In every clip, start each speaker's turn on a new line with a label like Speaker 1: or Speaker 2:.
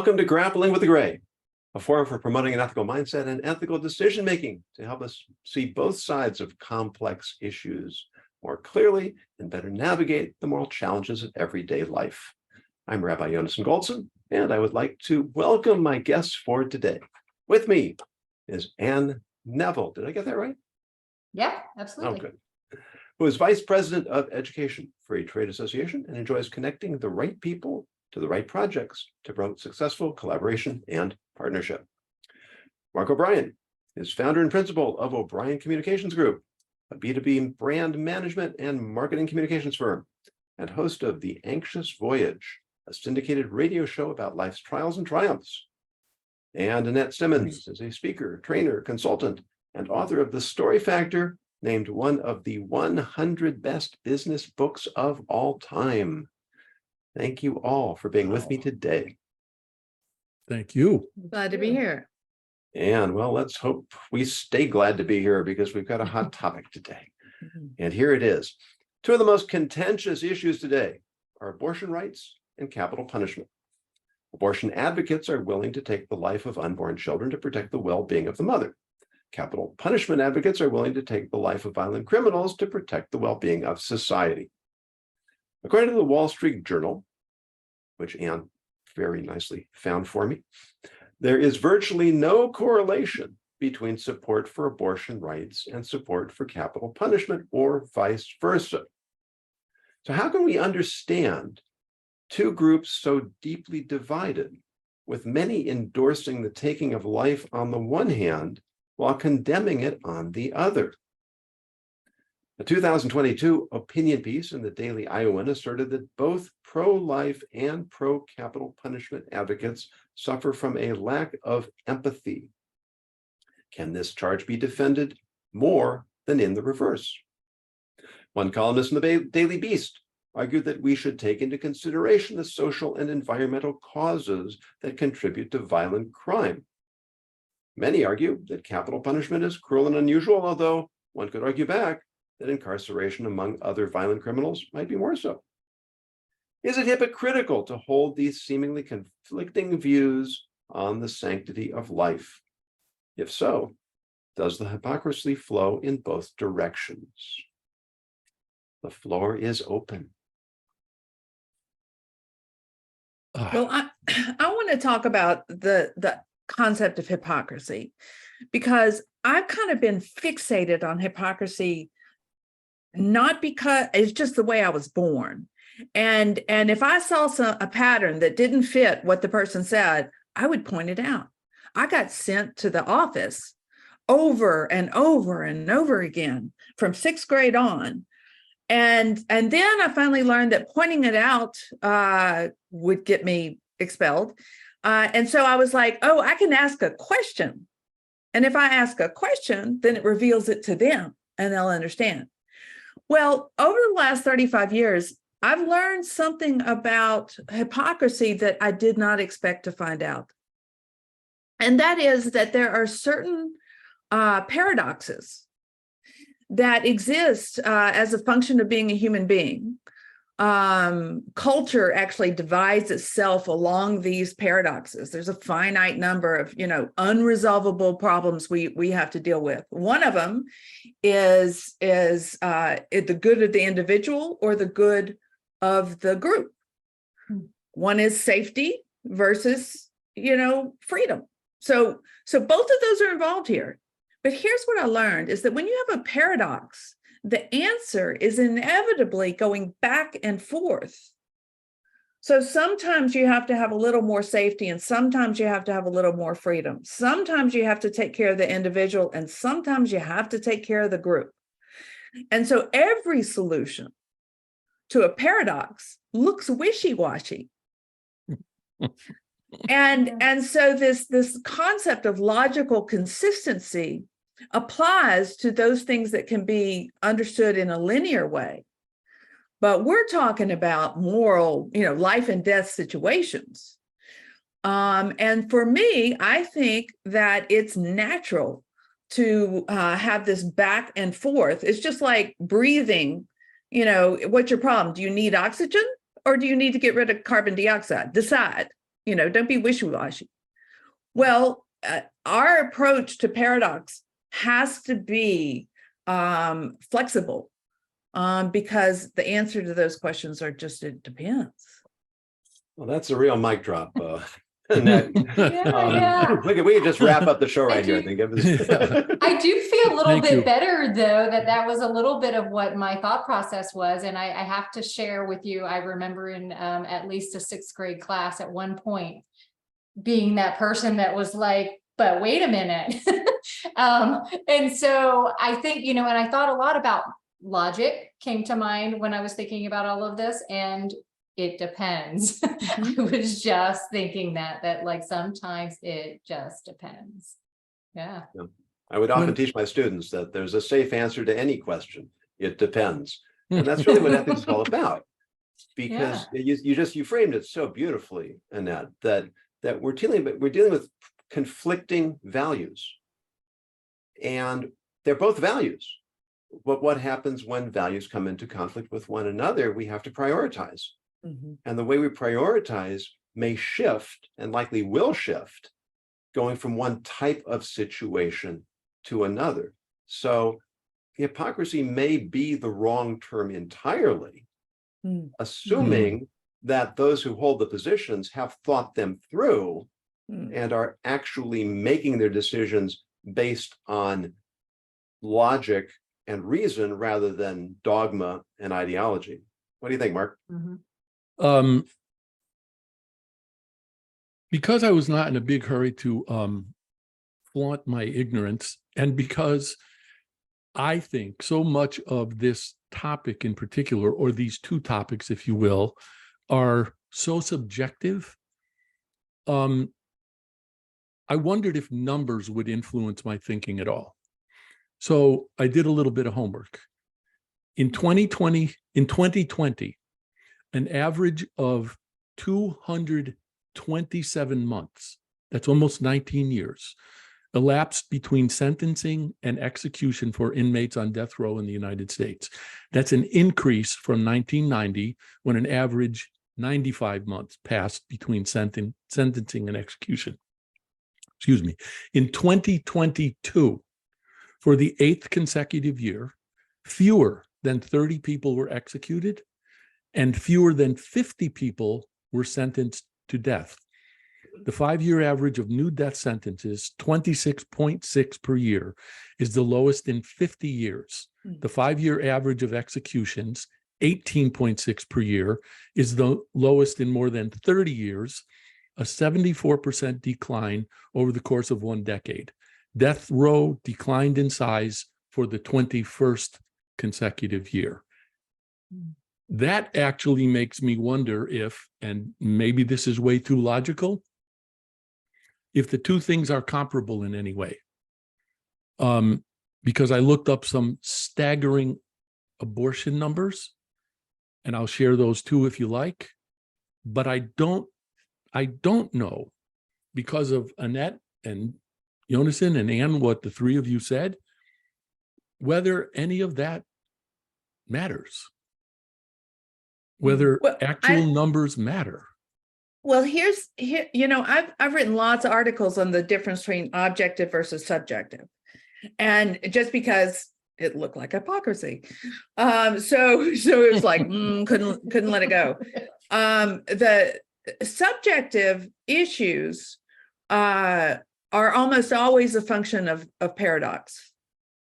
Speaker 1: Welcome to Grappling with the Gray, a forum for promoting an ethical mindset and ethical decision-making to help us see both sides of complex issues more clearly and better navigate the moral challenges of everyday life. I'm Rabbi Yonason Goldson, and I would like to welcome my guests for today. With me is Ann Neville. Did I get that right?
Speaker 2: Yeah, absolutely.
Speaker 1: Oh, good. Who is Vice President of Education for a trade association and enjoys connecting the right people to the right projects to promote successful collaboration and partnership. Mark O'Brien is founder and principal of O'Brien Communications Group, a B2B brand management and marketing communications firm, and host of The Anxious Voyage, a syndicated radio show about life's trials and triumphs. And Annette Simmons is a speaker, trainer, consultant, and author of The Story Factor, named one of the 100 best business books of all time. Thank you all for being with me today.
Speaker 3: Thank you.
Speaker 2: Glad to be here.
Speaker 1: And well, let's hope we stay glad to be here because we've got a hot topic today. And here it is. Two of the most contentious issues today are abortion rights and capital punishment. Abortion advocates are willing to take the life of unborn children to protect the well-being of the mother. Capital punishment advocates are willing to take the life of violent criminals to protect the well-being of society. According to the Wall Street Journal, which Ann very nicely found for me, there is virtually no correlation between support for abortion rights and support for capital punishment, or vice versa. So how can we understand two groups so deeply divided, with many endorsing the taking of life on the one hand, while condemning it on the other? A 2022 opinion piece in the Daily Iowan asserted that both pro-life and pro-capital punishment advocates suffer from a lack of empathy. Can this charge be defended more than in the reverse? One columnist in the Daily Beast argued that we should take into consideration the social and environmental causes that contribute to violent crime. Many argue that capital punishment is cruel and unusual, although one could argue back that incarceration among other violent criminals might be more so. Is it hypocritical to hold these seemingly conflicting views on the sanctity of life? If so, does the hypocrisy flow in both directions? The floor is open.
Speaker 2: Well, I want to talk about the concept of hypocrisy, because I've kind of been fixated on hypocrisy, not because it's just the way I was born. And if I saw a pattern that didn't fit what the person said, I would point it out. I got sent to the office over and over and over again from 6th grade on. And then I finally learned that pointing it out would get me expelled. And so I was like, oh, I can ask a question. And if I ask a question, then it reveals it to them and they'll understand. Well, over the last 35 years, I've learned something about hypocrisy that I did not expect to find out. And that is that there are certain paradoxes that exist as a function of being a human being. Culture actually divides itself along these paradoxes. There's a finite number of, unresolvable problems we have to deal with. One of them is the good of the individual or the good of the group. One is safety versus, freedom. So both of those are involved here. But here's what I learned is that when you have a paradox, the answer is inevitably going back and forth. So sometimes you have to have a little more safety, and sometimes you have to have a little more freedom. Sometimes you have to take care of the individual, and sometimes you have to take care of the group. And so every solution to a paradox looks wishy-washy. And so this concept of logical consistency applies to those things that can be understood in a linear way. But we're talking about moral, life and death situations. And for me, I think that it's natural to have this back and forth. It's just like breathing. What's your problem? Do you need oxygen or do you need to get rid of carbon dioxide? Decide. don't be wishy-washy. Well, our approach to paradox has to be flexible, because the answer to those questions are just, it depends.
Speaker 1: Well, that's a real mic drop. Annette.
Speaker 4: Yeah.
Speaker 1: We can just wrap up the show right here. I think it was.
Speaker 4: I do feel a little
Speaker 3: Thank you.
Speaker 4: bit better, though, that was a little bit of what my thought process was. And I have to share with you, I remember in at least a 6th grade class at one point being that person that was like, but wait a minute. And so I think, and I thought a lot about logic came to mind when I was thinking about all of this, and it depends. I was just thinking that like sometimes it just depends. Yeah.
Speaker 1: I would often teach my students that there's a safe answer to any question. It depends. And that's really what ethics is all about. Because you framed it so beautifully, Annette, that we're dealing with conflicting values. And they're both values. But what happens when values come into conflict with one another? We have to prioritize. And the way we prioritize may shift, and likely will shift, going from one type of situation to another. So hypocrisy may be the wrong term entirely, assuming that those who hold the positions have thought them through and are actually making their decisions based on logic and reason rather than dogma and ideology. What do you think, Mark?
Speaker 3: Because I was not in a big hurry to flaunt my ignorance, and because I think so much of this topic in particular, or these two topics, if you will, are so subjective, I wondered if numbers would influence my thinking at all. So I did a little bit of homework. In 2020, an average of 227 months, that's almost 19 years, elapsed between sentencing and execution for inmates on death row in the United States. That's an increase from 1990, when an average 95 months passed between sentencing and execution. Excuse me. In 2022, for the 8th consecutive year, fewer than 30 people were executed, and fewer than 50 people were sentenced to death. The 5-year average of new death sentences, 26.6 per year, is the lowest in 50 years. The 5-year average of executions, 18.6 per year, is the lowest in more than 30 years, a 74% decline over the course of 1 decade. Death row declined in size for the 21st consecutive year. That actually makes me wonder if, and maybe this is way too logical, if the two things are comparable in any way. Because I looked up some staggering abortion numbers, and I'll share those too if you like, but I don't know, because of Annette and Jonassen and Ann, what the three of you said, whether any of that matters, whether actual numbers matter.
Speaker 2: Well, I've written lots of articles on the difference between objective versus subjective, and just because it looked like hypocrisy, so it was like couldn't let it go. The subjective issues are almost always a function of paradox.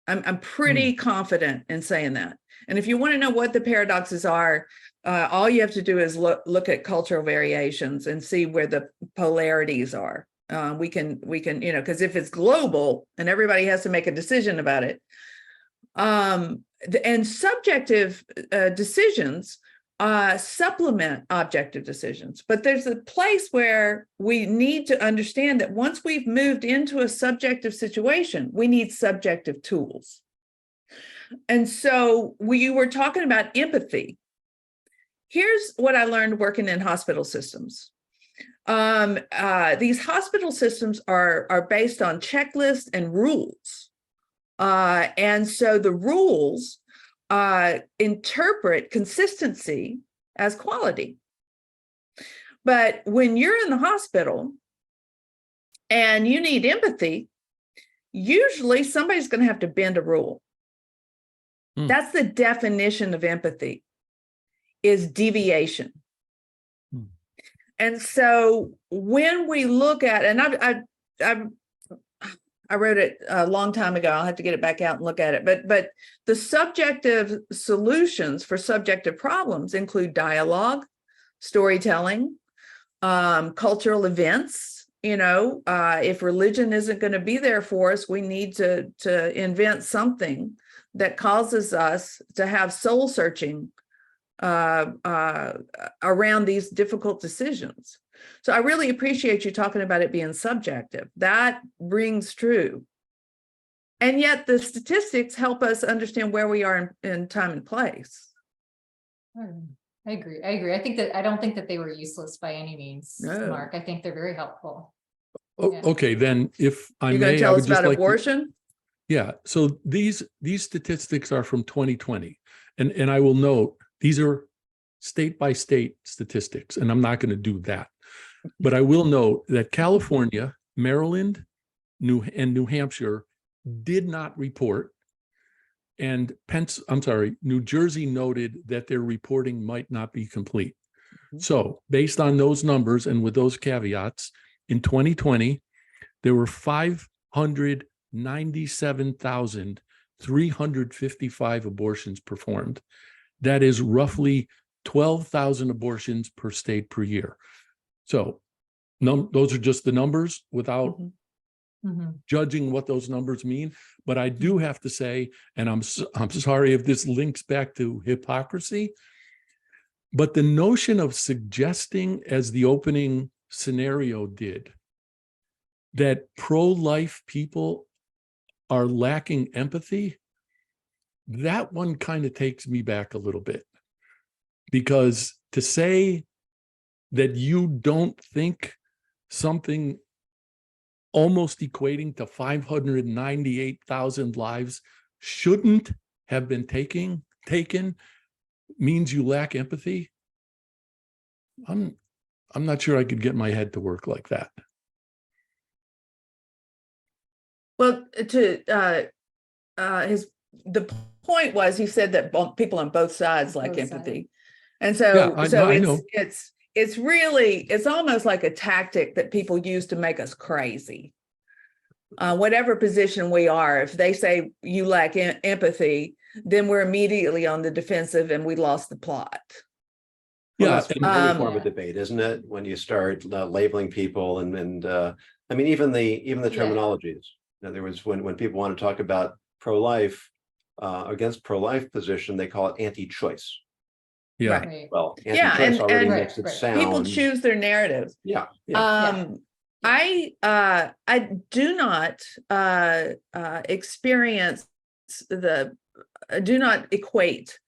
Speaker 2: I'm pretty confident in saying that. And if you want to know what the paradoxes are, all you have to do is look at cultural variations and see where the polarities are. We can, because if it's global and everybody has to make a decision about it, and subjective decisions supplement objective decisions. But there's a place where we need to understand that once we've moved into a subjective situation, we need subjective tools. And so we were talking about empathy. Here's what I learned working in hospital systems. These hospital systems are based on checklists and rules. And so the rules interpret consistency as quality. But when you're in the hospital and you need empathy, usually somebody's going to have to bend a rule. That's the definition of empathy, is deviation. And so when we look at, and I wrote it a long time ago, I'll have to get it back out and look at it, but the subjective solutions for subjective problems include dialogue, storytelling, cultural events. If religion isn't going to be there for us, we need to invent something that causes us to have soul searching around these difficult decisions. So I really appreciate you talking about it being subjective. That rings true. And yet the statistics help us understand where we are in time and place.
Speaker 4: I agree. I don't think that they were useless by any means,
Speaker 2: No.
Speaker 4: Mark. I think they're very helpful.
Speaker 3: Oh,
Speaker 4: Yeah.
Speaker 3: okay, then if I
Speaker 2: You're going
Speaker 3: may,
Speaker 2: to
Speaker 3: I
Speaker 2: tell
Speaker 3: would
Speaker 2: us
Speaker 3: just
Speaker 2: about
Speaker 3: like to-
Speaker 2: abortion?
Speaker 3: Yeah, so these statistics are from 2020. And I will note, these are state by state statistics, and I'm not going to do that. But I will note that California, Maryland, New Hampshire did not report. And New Jersey noted that their reporting might not be complete. So based on those numbers and with those caveats, in 2020, there were 597,355 abortions performed. That is roughly 12,000 abortions per state per year. So those are just the numbers without judging what those numbers mean. But I do have to say, and I'm sorry if this links back to hypocrisy, but the notion of suggesting, as the opening scenario did, that pro-life people are lacking empathy, that one kind of takes me back a little bit. Because to say that you don't think something almost equating to 598,000 lives shouldn't have been taken means you lack empathy. I'm not sure I could get my head to work like that.
Speaker 2: Well, the point was, he said that people on both sides lack
Speaker 4: Both
Speaker 2: empathy. And so,
Speaker 3: Yeah, I know.
Speaker 2: it's almost like a tactic that people use to make us crazy. Whatever position we are, if they say you lack empathy, then we're immediately on the defensive and we lost the plot.
Speaker 1: Well,
Speaker 3: Yeah,
Speaker 1: that's any form of debate, isn't it? When you start labeling people and I mean, even the terminologies. In other words, when people want to talk about pro-life, against pro-life position, they call it anti-choice.
Speaker 3: yeah.
Speaker 4: Right.
Speaker 1: Well,
Speaker 2: Yeah,
Speaker 1: anti-choice already
Speaker 2: and
Speaker 1: makes it sound.
Speaker 2: People choose their narratives.
Speaker 1: Yeah.
Speaker 2: I do not do not equate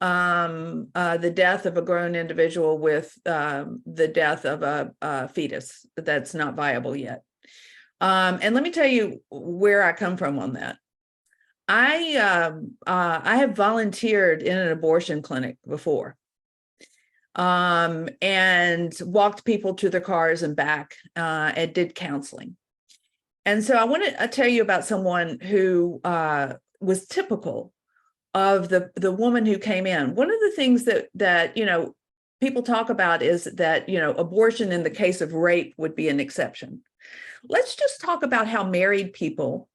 Speaker 2: the death of a grown individual with the death of a fetus that's not viable yet. And let me tell you where I come from on that. I have volunteered in an abortion clinic before, and walked people to their cars and back, and did counseling. And so I want to tell you about someone who was typical of the woman who came in. One of the things that people talk about is that abortion in the case of rape would be an exception. Let's just talk about how married people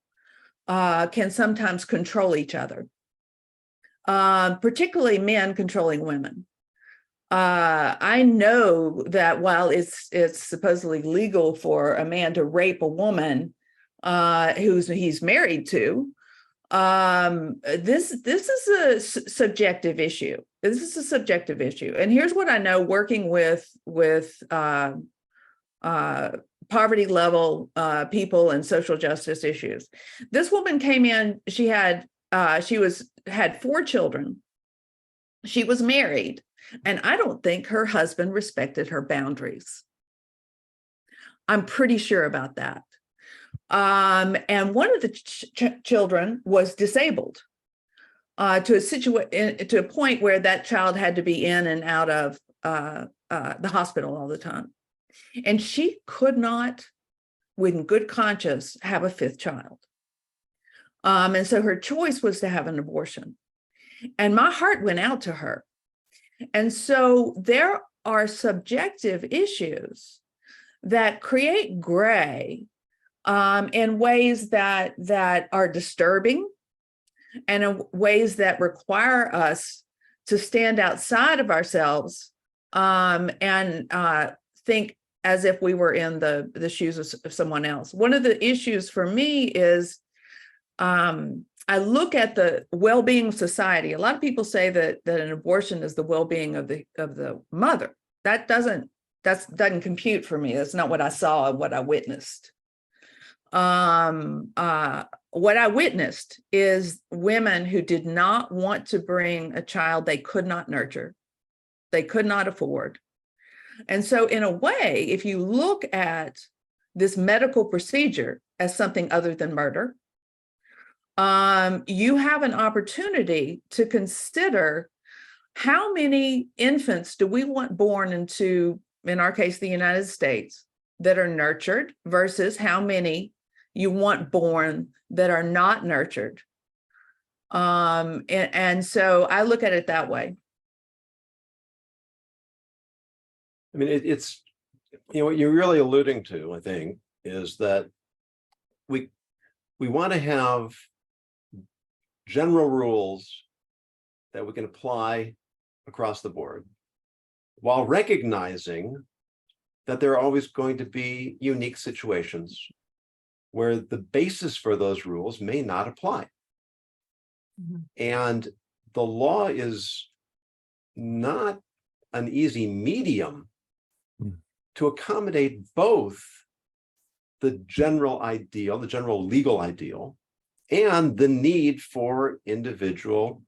Speaker 2: can sometimes control each other, particularly men controlling women. I know that while it's supposedly legal for a man to rape a woman he's married to, this is a subjective issue. This is a subjective issue. And here's what I know working with poverty level people and social justice issues. This woman came in, she had 4 children. She was married, and I don't think her husband respected her boundaries. I'm pretty sure about that. And one of the children was disabled to a point where that child had to be in and out of the hospital all the time. And she could not, with good conscience, have a fifth child. And so her choice was to have an abortion. And my heart went out to her. And so there are subjective issues that create gray in ways that are disturbing and in ways that require us to stand outside of ourselves and think as if we were in the shoes of someone else. One of the issues for me is I look at the well-being of society. A lot of people say that an abortion is the well-being of the mother. That doesn't compute for me. That's not what I saw and what I witnessed. What I witnessed is women who did not want to bring a child they could not nurture, they could not afford. And so in a way, if you look at this medical procedure as something other than murder, you have an opportunity to consider how many infants do we want born into, in our case, the United States, that are nurtured versus how many you want born that are not nurtured. And so I look at it that way.
Speaker 1: I mean, it's, what you're really alluding to, I think, is that we want to have general rules that we can apply across the board, while recognizing that there are always going to be unique situations where the basis for those rules may not apply. Mm-hmm. And the law is not an easy medium to accommodate both the general ideal, the general legal ideal, and the need for individual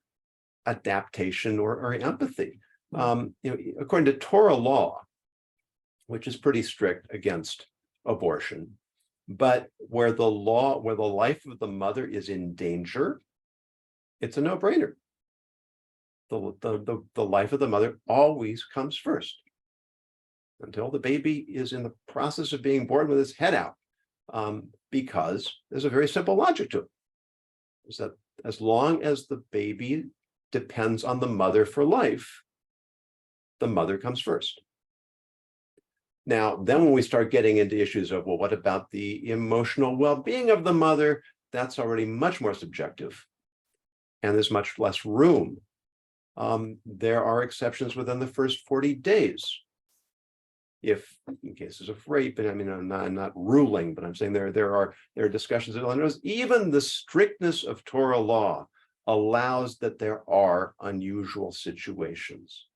Speaker 1: adaptation or empathy. According to Torah law, which is pretty strict against abortion, but where the life of the mother is in danger, it's a no-brainer. The life of the mother always comes first until the baby is in the process of being born with its head out, because there's a very simple logic to it. Is that as long as the baby depends on the mother for life, the mother comes first. Now, then when we start getting into issues of, well, what about the emotional well-being of the mother? That's already much more subjective, and there's much less room. There are exceptions within the first 40 days. If in cases of rape, and I mean, I'm not ruling, but I'm saying there are discussions of even the strictness of Torah law allows that there are unusual situations.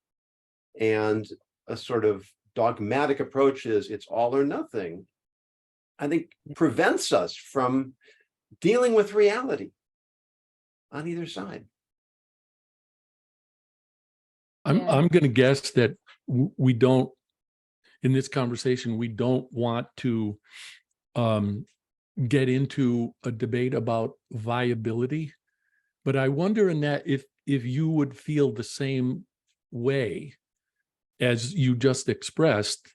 Speaker 1: And a sort of dogmatic approach is it's all or nothing, I think prevents us from dealing with reality on either side.
Speaker 3: I'm going to guess that we don't, in this conversation, we don't want to get into a debate about viability, but I wonder in that if you would feel the same way as you just expressed,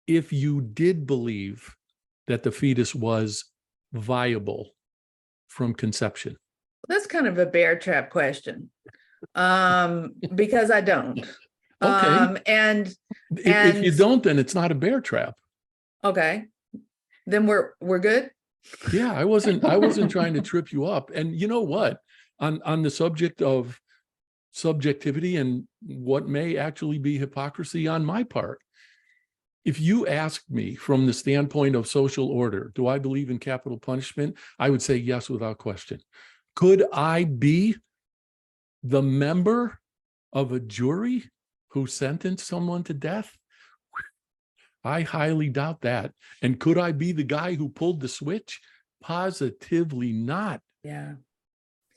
Speaker 3: if you did believe that the fetus was viable from conception.
Speaker 2: That's kind of a bear trap question, because I don't.
Speaker 3: Okay.
Speaker 2: And
Speaker 3: if you don't, then it's not a bear trap.
Speaker 2: Okay, then we're good.
Speaker 3: Yeah, I wasn't trying to trip you up. And you know what? On the subject of subjectivity and what may actually be hypocrisy on my part, if you asked me from the standpoint of social order, do I believe in capital punishment? I would say yes, without question. Could I be the member of a jury who sentenced someone to death? I highly doubt that. And could I be the guy who pulled the switch? Positively not.
Speaker 2: Yeah.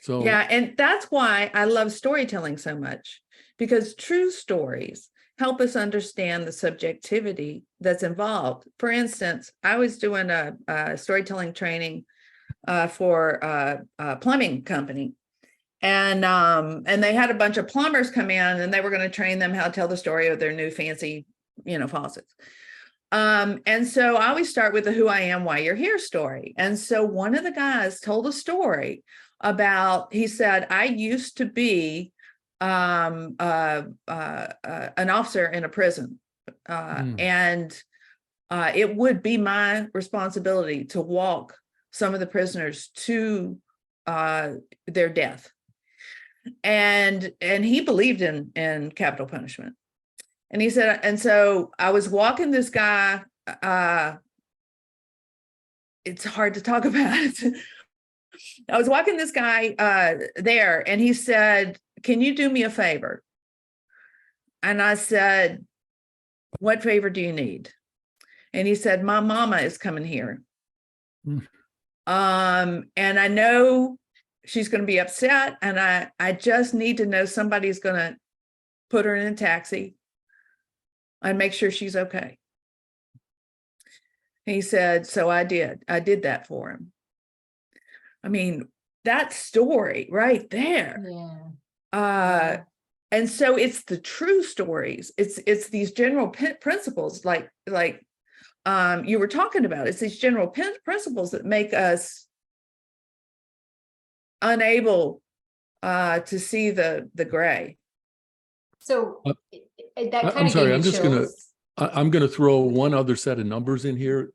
Speaker 3: So
Speaker 2: yeah, and that's why I love storytelling so much, because true stories help us understand the subjectivity that's involved. For instance, I was doing a storytelling training for a plumbing company, And they had a bunch of plumbers come in, and they were going to train them how to tell the story of their new fancy, faucets. And so I always start with the who I am, why you're here story. And so one of the guys told a story about, he said, I used to be an officer in a prison. And it would be my responsibility to walk some of the prisoners to their death. And he believed in capital punishment. And he said, and so I was walking this guy, it's hard to talk about it. I was walking this guy there, and he said, can you do me a favor? And I said, what favor do you need? And he said, my mama is coming here. And I know she's going to be upset, and I just need to know somebody's going to put her in a taxi and make sure she's okay. He said, so I did that for him. I mean, that story right there.
Speaker 4: Yeah.
Speaker 2: And so it's the true stories. It's these general principles, like you were talking about. It's these general principles that make us unable to see the gray.
Speaker 4: So that kind
Speaker 3: I'm
Speaker 4: of
Speaker 3: sorry,
Speaker 4: gave
Speaker 3: I'm
Speaker 4: me
Speaker 3: just gonna,
Speaker 4: chills.
Speaker 3: I'm gonna throw one other set of numbers in here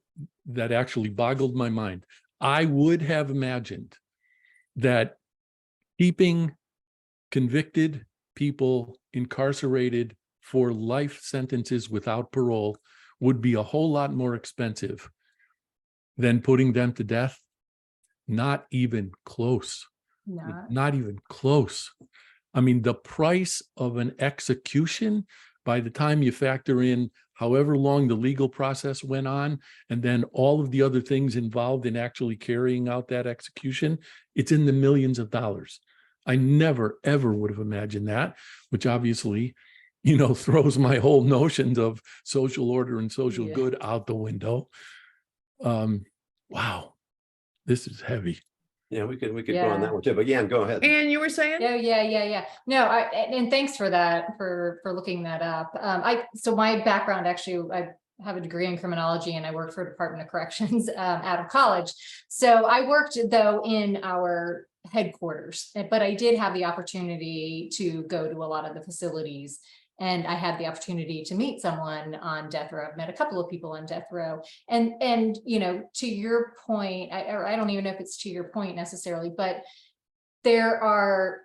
Speaker 3: that actually boggled my mind. I would have imagined that keeping convicted people incarcerated for life sentences without parole would be a whole lot more expensive than putting them to death. Not even close. Not even close. I mean, the price of an execution, by the time you factor in however long the legal process went on, and then all of the other things involved in actually carrying out that execution, it's in the millions of dollars. I never, ever would have imagined that, which obviously, throws my whole notions of social order and social good out the window. Wow, this is heavy.
Speaker 1: Yeah, we could go on that one too, but yeah, go ahead.
Speaker 2: And you were saying?
Speaker 4: Yeah. No, and thanks for that, for looking that up. So my background, actually, I have a degree in criminology, and I worked for Department of Corrections out of college. So I worked though in our headquarters, but I did have the opportunity to go to a lot of the facilities. And I had the opportunity to meet someone on death row. I've met a couple of people on death row. And to your point, I don't even know if it's to your point necessarily, but there are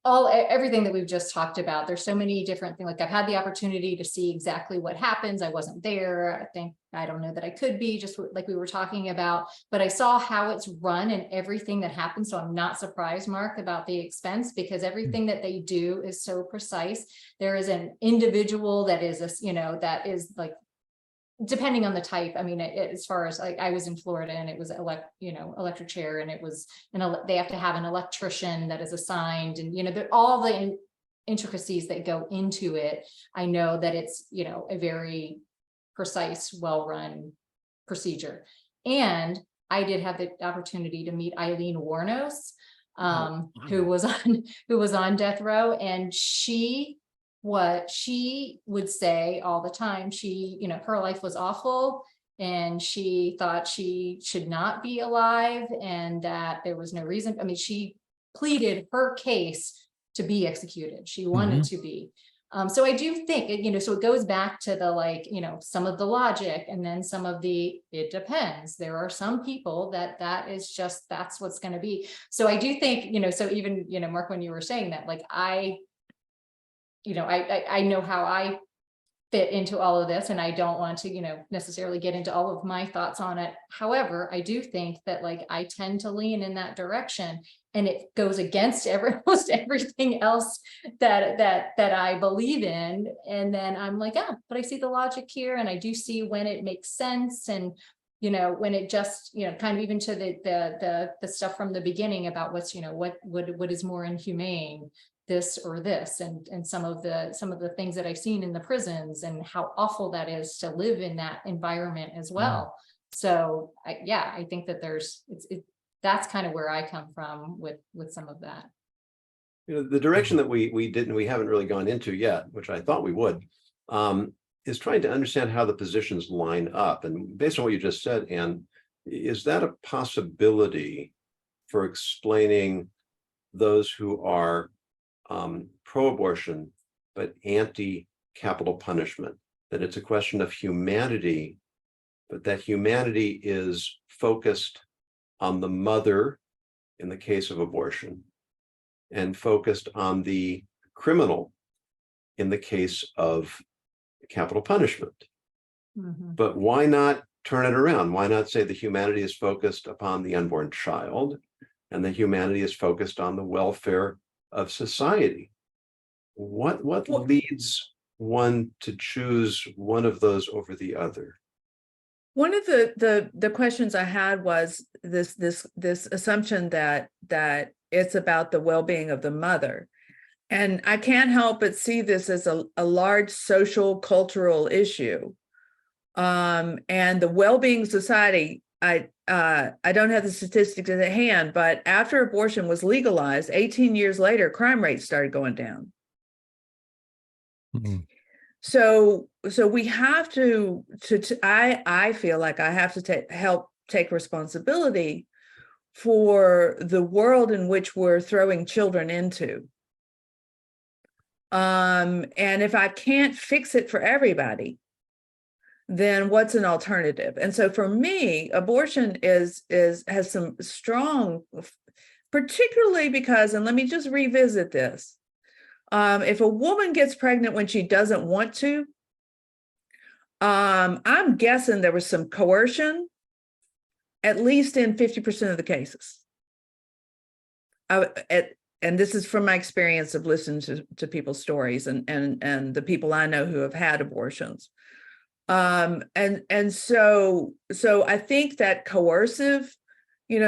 Speaker 4: everything that we've just talked about. There's so many different things. Like, I've had the opportunity to see exactly what happens. I wasn't there. I don't know that I could be, just like we were talking about, but I saw how it's run and everything that happens. So I'm not surprised, Mark, about the expense, because everything that they do is so precise. There is an individual that is that is like, depending on the type. I mean, as far as I was in Florida, and it was electric chair, and it was they have to have an electrician that is assigned, and all the intricacies that go into it. I know that it's a very precise, well-run procedure. And I did have the opportunity to meet Eileen Warnos, who was on death row, and what she would say all the time, her life was awful, and she thought she should not be alive, and that there was no reason. I mean, she pleaded her case to be executed. She wanted to be. So I do think, so it goes back to the, some of the logic, and then some of the, it depends. There are some people that's what's going to be. So I do think, so even, Mark, when you were saying that, I know how I fit into all of this, and I don't want to, necessarily get into all of my thoughts on it. However, I do think that I tend to lean in that direction, and it goes against almost everything else that I believe in. And then I'm like, but I see the logic here, and I do see when it makes sense. And when it just, kind of even to the stuff from the beginning about what's, what is more inhumane, this or this, and some of the things that I've seen in the prisons, and how awful that is to live in that environment as well. So I think that that's kind of where I come from with some of that.
Speaker 1: The direction that we haven't really gone into yet, which I thought we would, is trying to understand how the positions line up. And based on what you just said, Anne, is that a possibility for explaining those who are pro-abortion but anti-capital punishment? That it's a question of humanity, but that humanity is focused on the mother in the case of abortion and focused on the criminal in the case of capital punishment. But why not turn it around? Why not say the humanity is focused upon the unborn child and the humanity is focused on the welfare of society? What leads one to choose one of those over the other?
Speaker 2: One of the questions I had was this assumption that it's about the well-being of the mother. And I can't help but see this as a large social cultural issue. And the well-being society, I don't have the statistics at hand, but after abortion was legalized, 18 years later, crime rates started going down. So we have to I feel like I have to help take responsibility for the world in which we're throwing children into. And if I can't fix it for everybody, then what's an alternative? And so for me, abortion has some strong, particularly because, and let me just revisit this. If a woman gets pregnant when she doesn't want to, I'm guessing there was some coercion, at least in 50% of the cases. And this is from my experience of listening to people's stories and the people I know who have had abortions. And so I think that coercive,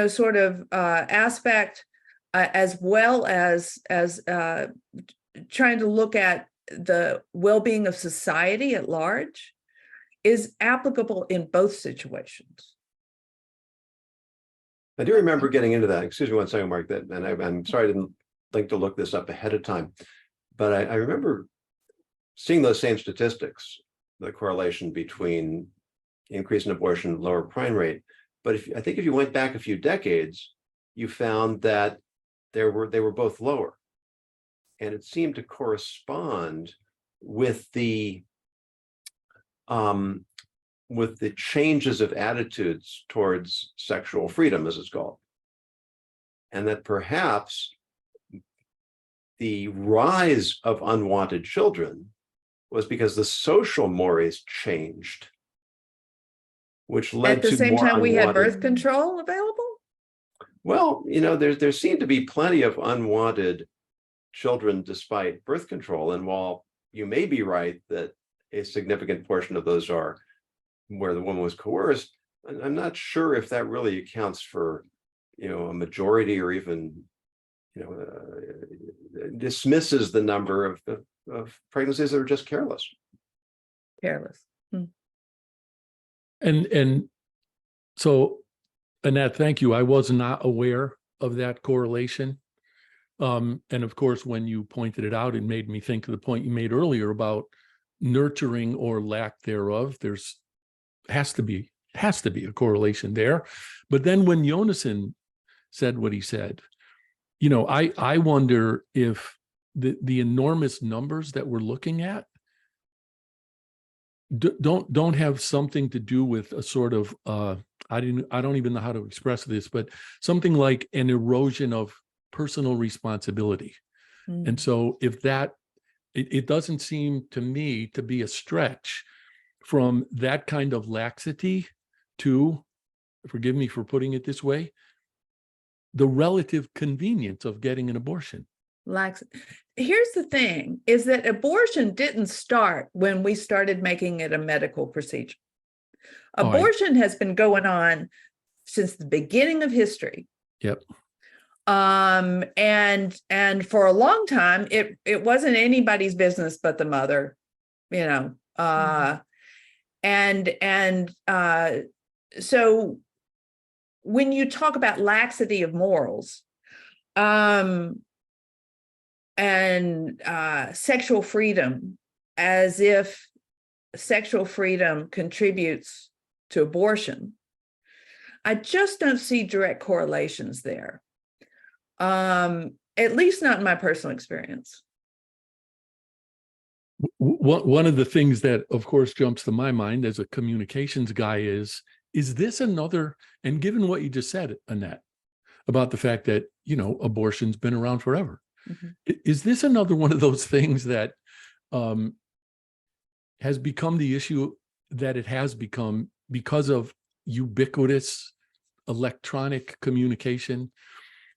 Speaker 2: sort of aspect, as well as trying to look at the well-being of society at large, is applicable in both situations.
Speaker 1: I do remember getting into that. Excuse me one second, Mark. I'm sorry I didn't think to look this up ahead of time, but I remember seeing those same statistics, the correlation between increase in abortion, lower crime rate. But I think if you went back a few decades, you found that they were both lower, and it seemed to correspond with the changes of attitudes towards sexual freedom, as it's called, and that perhaps the rise of unwanted children was because the social mores changed, which led to
Speaker 2: at the same time we had birth
Speaker 1: unwanted
Speaker 2: control available.
Speaker 1: Well, there seem to be plenty of unwanted children despite birth control, and while you may be right that a significant portion of those are where the woman was coerced, I'm not sure if that really accounts for a majority, or even dismisses the number of pregnancies that are just careless.
Speaker 3: And so, Annette, thank you. I was not aware of that correlation. And of course, when you pointed it out, it made me think of the point you made earlier about nurturing or lack thereof. Has to be a correlation there. But then when Jonassen said what he said, I wonder if the enormous numbers that we're looking at don't have something to do with a sort of I don't even know how to express this, but something like an erosion of personal responsibility. And so if that, it doesn't seem to me to be a stretch from that kind of laxity to, forgive me for putting it this way, the relative convenience of getting an abortion.
Speaker 2: Here's the thing, is that abortion didn't start when we started making it a medical procedure. Abortion has been going on since the beginning of history.
Speaker 3: Yep.
Speaker 2: And for a long time, it wasn't anybody's business but the mother, so when you talk about laxity of morals, and sexual freedom as if sexual freedom contributes to abortion. I just don't see direct correlations there. At least not in my personal experience.
Speaker 3: One of the things that, of course, jumps to my mind as a communications guy is this another, and given what you just said, Annette, about the fact that, you know, abortion's been around forever. Mm-hmm. Is this another one of those things that has become the issue that it has become because of ubiquitous electronic communication?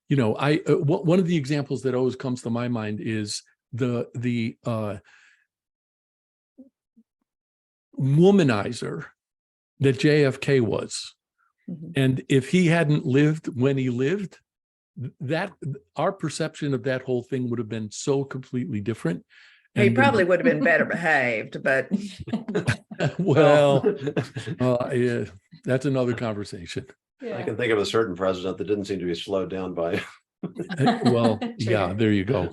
Speaker 3: You know, one of the examples that always comes to my mind is the womanizer that JFK was. Mm-hmm. And if he hadn't lived when he lived, that our perception of that whole thing would have been so completely different.
Speaker 2: He probably would have been better behaved, but
Speaker 3: well, yeah, that's another conversation.
Speaker 1: Yeah. I can think of a certain president that didn't seem to be slowed down by.
Speaker 3: Well, yeah, there you go.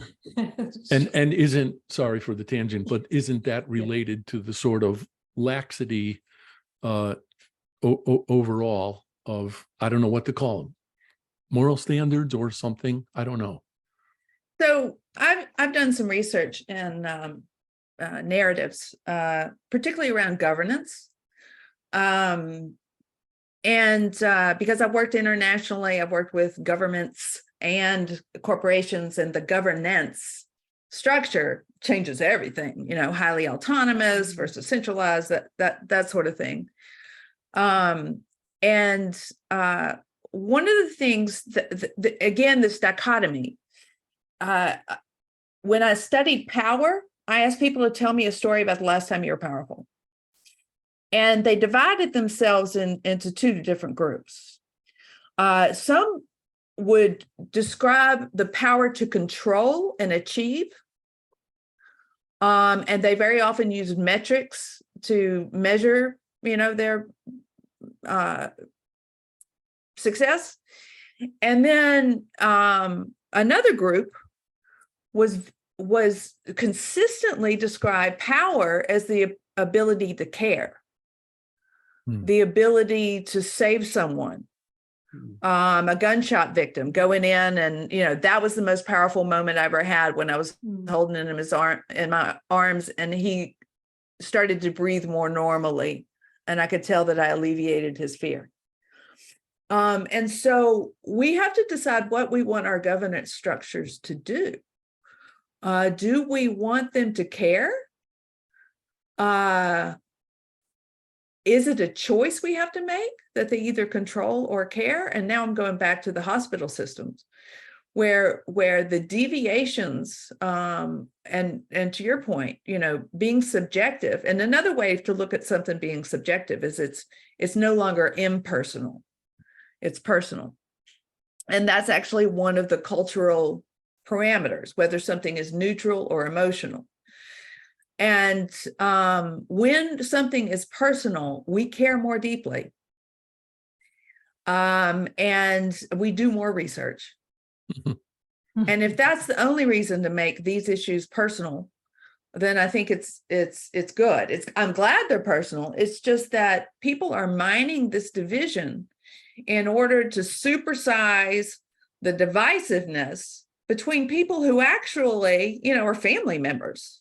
Speaker 3: And isn't, sorry for the tangent, but isn't that related to the sort of laxity overall of, I don't know what to call them, moral standards or something? I don't know.
Speaker 2: So I've done some research in narratives, particularly around governance. And because I've worked internationally, I've worked with governments and corporations, and the governance structure changes everything, you know, highly autonomous versus centralized, that sort of thing. And one of the things that again, this dichotomy, when I studied power, I asked people to tell me a story about the last time you were powerful. And they divided themselves into two different groups. Some would describe the power to control and achieve. And they very often used metrics to measure, you know, their success. And then another group was consistently described power as the ability to care, the ability to save someone, a gunshot victim going in, and you know, that was the most powerful moment I ever had when I was holding him in my arms, and he started to breathe more normally, and I could tell that I alleviated his fear. And so we have to decide what we want our governance structures to do. Do we want them to care? Is it a choice we have to make that they either control or care? And now I'm going back to the hospital systems where the deviations, and to your point, you know, being subjective. And another way to look at something being subjective is it's no longer impersonal. It's personal. And that's actually one of the cultural parameters, whether something is neutral or emotional. And when something is personal, we care more deeply. And we do more research. And if that's the only reason to make these issues personal, then I think it's good. I'm glad they're personal. It's just that people are mining this division in order to supersize the divisiveness between people who actually, you know, are family members.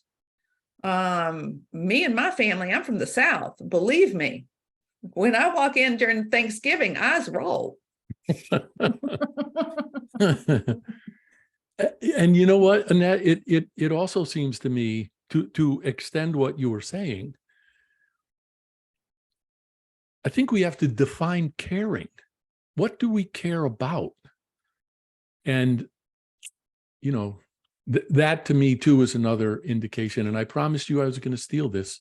Speaker 2: Me and my family, I'm from the South. Believe me, when I walk in during Thanksgiving, eyes roll.
Speaker 3: And you know what, Annette, it also seems to me to extend what you were saying, I think we have to define caring. What do we care about? And, you know, that to me too is another indication. And I promised you I was going to steal this.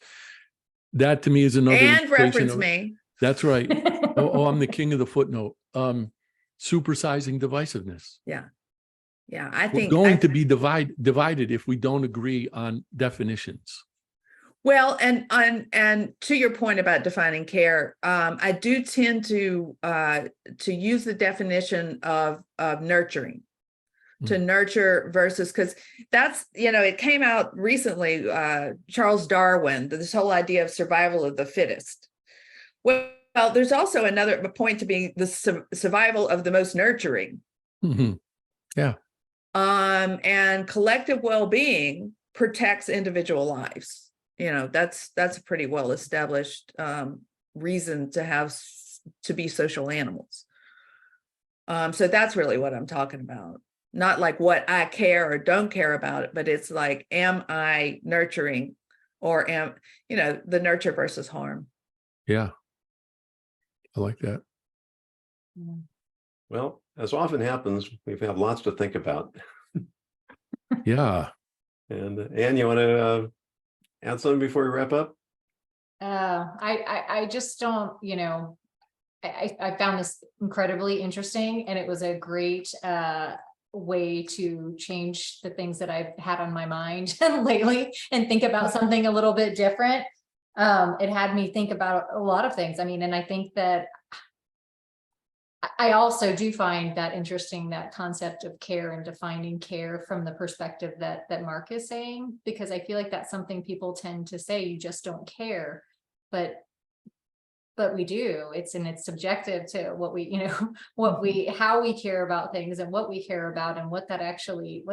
Speaker 3: That to me is another.
Speaker 2: And reference me.
Speaker 3: That's right. I'm the king of the footnote. Supersizing divisiveness.
Speaker 2: Yeah. Yeah. I think
Speaker 3: we're going to be divided if we don't agree on definitions.
Speaker 2: Well, and to your point about defining care, I do tend to use the definition of nurturing. to nurture versus, because that's, it came out recently, Charles Darwin, this whole idea of survival of the fittest. Well, there's also another point to being the survival of the most nurturing.
Speaker 3: Mm-hmm. Yeah.
Speaker 2: And collective well-being protects individual lives. That's a pretty well established reason to be social animals. So that's really what I'm talking about. Not like what I care or don't care about it, but it's like, am I nurturing, or the nurture versus harm.
Speaker 3: Yeah. I like that.
Speaker 1: Well, as often happens, we've had lots to think about.
Speaker 3: Yeah.
Speaker 1: And Anne, you want to add something before we wrap up?
Speaker 4: I just don't, I found this incredibly interesting, and it was a great way to change the things that I've had on my mind lately and think about something a little bit different. It had me think about a lot of things. I mean, and I think that I also do find that interesting, that concept of care and defining care from the perspective that Mark is saying, because I feel like that's something people tend to say, you just don't care, but we do. It's subjective to what we, how we care about things and what we care about and what that actually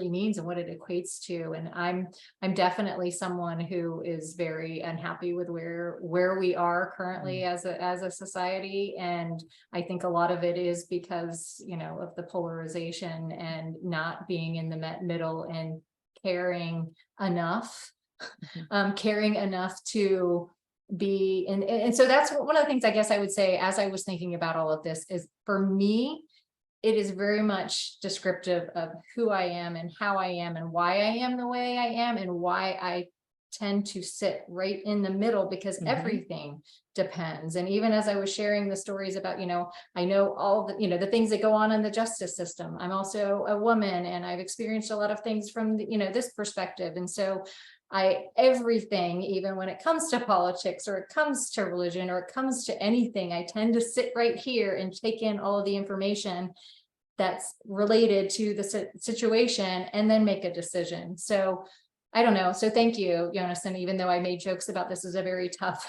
Speaker 4: means and what it equates to. And I'm definitely someone who is very unhappy with where we are currently as a society. And I think a lot of it is because, of the polarization and not being in the middle and caring enough, to be and so that's one of the things I guess I would say, as I was thinking about all of this, is for me it is very much descriptive of who I am and how I am and why I am the way I am and why I tend to sit right in the middle, because everything depends. And even as I was sharing the stories about, I know all the, the things that go on in the justice system. I'm also a woman, and I've experienced a lot of things from, this perspective. And so everything, even when it comes to politics or it comes to religion or it comes to anything, I tend to sit right here and take in all of the information that's related to the situation and then make a decision. So I don't know. So thank you, Jonas. And even though I made jokes about this is a very tough,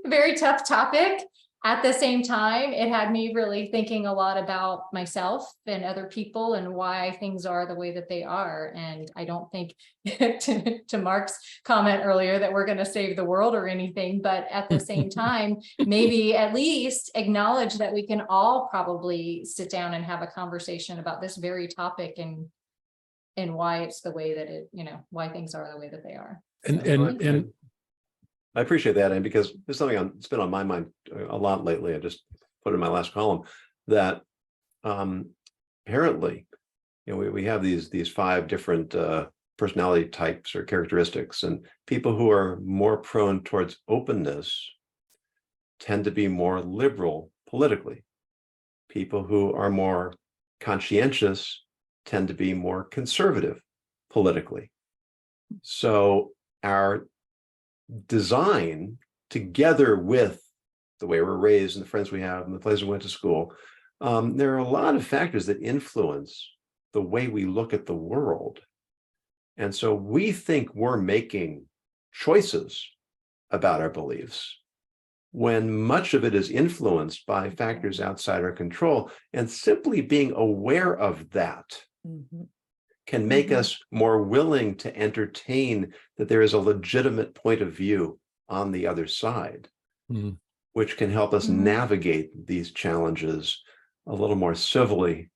Speaker 4: very tough topic, at the same time, it had me really thinking a lot about myself and other people and why things are the way that they are. And I don't think to Mark's comment earlier that we're going to save the world or anything, but at the same time, maybe at least acknowledge that we can all probably sit down and have a conversation about this very topic and why it's the way that it, why things are the way that they are.
Speaker 3: And
Speaker 1: I appreciate that. And because there's something it's been on my mind a lot lately, I just put in my last column that apparently, we have these 5 different personality types or characteristics, and people who are more prone towards openness tend to be more liberal politically. People who are more conscientious tend to be more conservative politically. So our design, together with the way we're raised and the friends we have and the places we went to school, there are a lot of factors that influence the way we look at the world. And so we think we're making choices about our beliefs when much of it is influenced by factors outside our control. And simply being aware of that can make us more willing to entertain that there is a legitimate point of view on the other side, which can help us navigate these challenges a little more civilly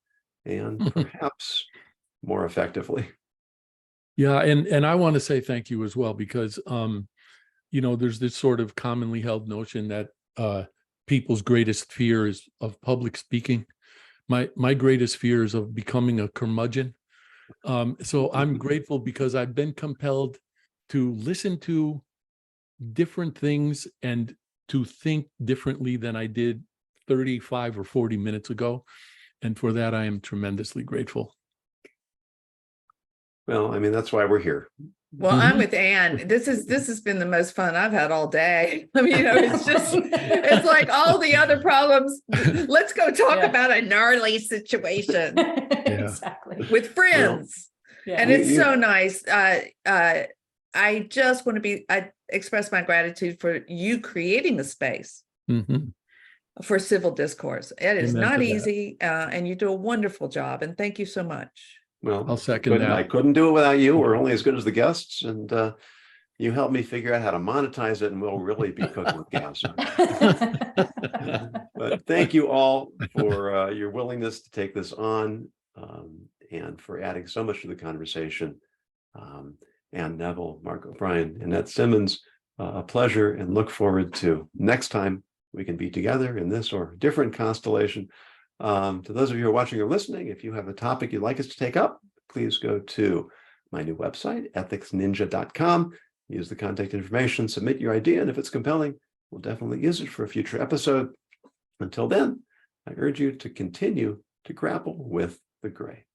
Speaker 1: and perhaps more effectively.
Speaker 3: yeah, and I want to say thank you as well, because there's this sort of commonly held notion that people's greatest fear is of public speaking. My greatest fear is of becoming a curmudgeon. So I'm grateful because I've been compelled to listen to different things and to think differently than I did 35 or 40 minutes ago. And for that, I am tremendously grateful.
Speaker 1: Well, I mean, that's why we're here.
Speaker 2: Well, I'm
Speaker 3: Mhm.
Speaker 2: with Ann. This has been the most fun I've had all day. I mean, it's just, it's like all the other problems. Let's go talk
Speaker 4: Yeah.
Speaker 2: about a gnarly situation
Speaker 4: Exactly.
Speaker 2: with friends.
Speaker 4: Yeah.
Speaker 2: And it's so nice. I just want to I express my gratitude for you creating a space
Speaker 3: Mhm.
Speaker 2: for civil discourse. It is
Speaker 3: Amen
Speaker 2: not
Speaker 3: to that.
Speaker 2: easy, and you do a wonderful job. And thank you so much.
Speaker 1: Well,
Speaker 3: I'll second
Speaker 1: I
Speaker 3: that.
Speaker 1: couldn't do it without you. We're only as good as the guests, and you helped me figure out how to monetize it, and we'll really be cooking with gas. But thank you all for your willingness to take this on, and for adding so much to the conversation. And Neville, Mark O'Brien, Annette Simmons, a pleasure, and look forward to next time we can be together in this or different constellation. To those of you who are watching or listening, if you have a topic you'd like us to take up, please go to my new website, ethicsninja.com. Use the contact information, submit your idea, and if it's compelling, we'll definitely use it for a future episode. Until then, I urge you to continue to grapple with the gray.